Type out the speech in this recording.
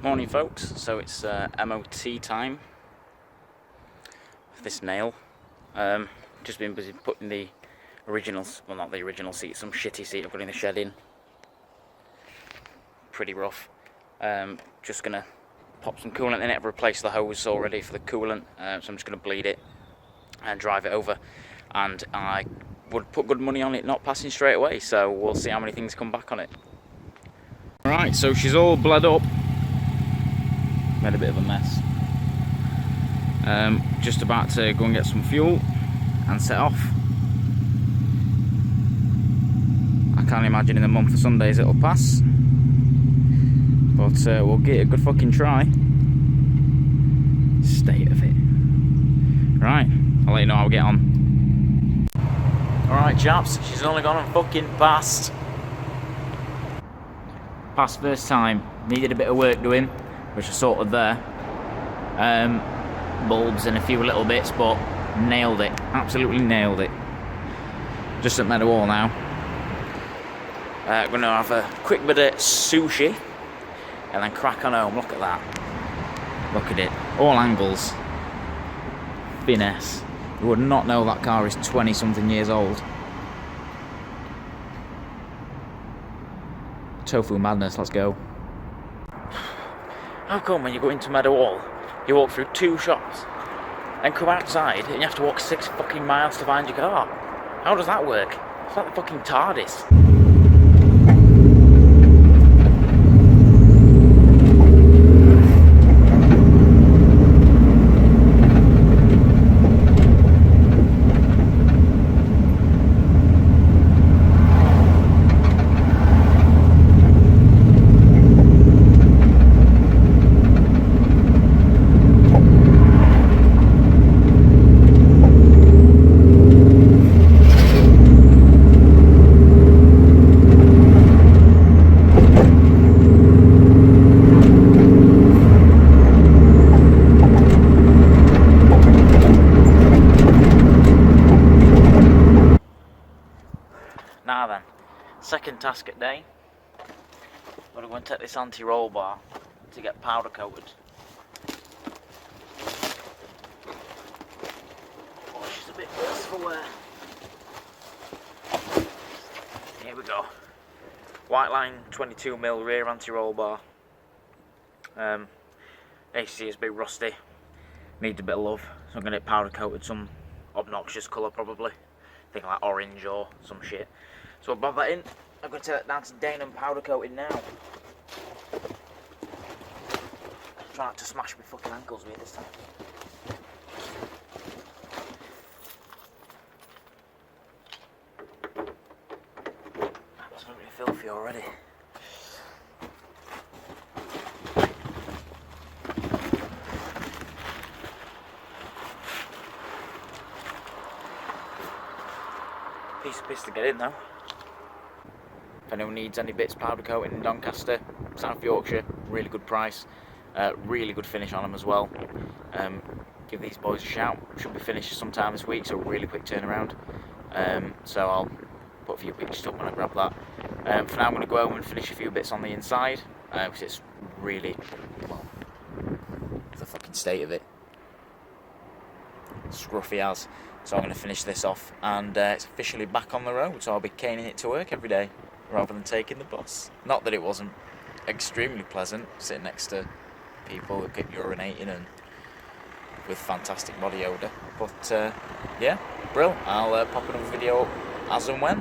Morning folks, so it's MOT time for this nail. Just been busy putting the original, well not the original seat, some shitty seat I've got in the shed in. Pretty rough. Just gonna pop some coolant in it. I've replaced the hose already for the coolant, so I'm just gonna bleed it and drive it over. And I would put good money on it not passing straight away, so we'll see how many things come back on it. Right, so she's all bled up. Made a bit of a mess. Just about to go and get some fuel and set off. I can't imagine in the month of Sundays it'll pass, but we'll give it a good fucking try. State of it. Right, I'll let you know how we get on. Alright chaps, she's only gone and fucking passed. Passed first time. Needed a bit of work doing, which is sort of there. Bulbs and a few little bits, but nailed it. Absolutely nailed it. Just at Meadowhall now. Gonna have a quick bit of sushi and then crack on home. Look at that. Look at it. All angles. Finesse. You would not know that car is 20 something years old. Tofu madness, let's go. How come when you go into Meadowhall, you walk through 2 shops and come outside and you have to walk 6 fucking miles to find your car? How does that work? It's like the fucking TARDIS. Now then, second task at day. We're going to take this anti-roll bar to get powder coated. Oh, she's a bit worse for wear. Here we go. White line 22mm rear anti-roll bar. AC is a bit rusty. Needs a bit of love, so I'm going to get powder coated some obnoxious colour probably. Thinking like orange or some shit. So I'll bob that in. I'm going to take that down to Danum Powdercoating now. Try not to smash my fucking ankles with it this time. Absolutely filthy already. Piece of piss to get in though. If anyone needs any bits powder coating in Doncaster, South Yorkshire, really good price, really good finish on them as well. Give these boys a shout. Should be finished sometime this week, so really quick turnaround. So I'll put a few pictures up when I grab that. For now I'm going to go home and finish a few bits on the inside, because it's really, well, the fucking state of it. Scruffy as. So I'm going to finish this off, and it's officially back on the road, so I'll be caning it to work every day rather than taking the bus. Not that it wasn't extremely pleasant sitting next to people who keep urinating and with fantastic body odour, but yeah, brill. I'll pop another video as and when.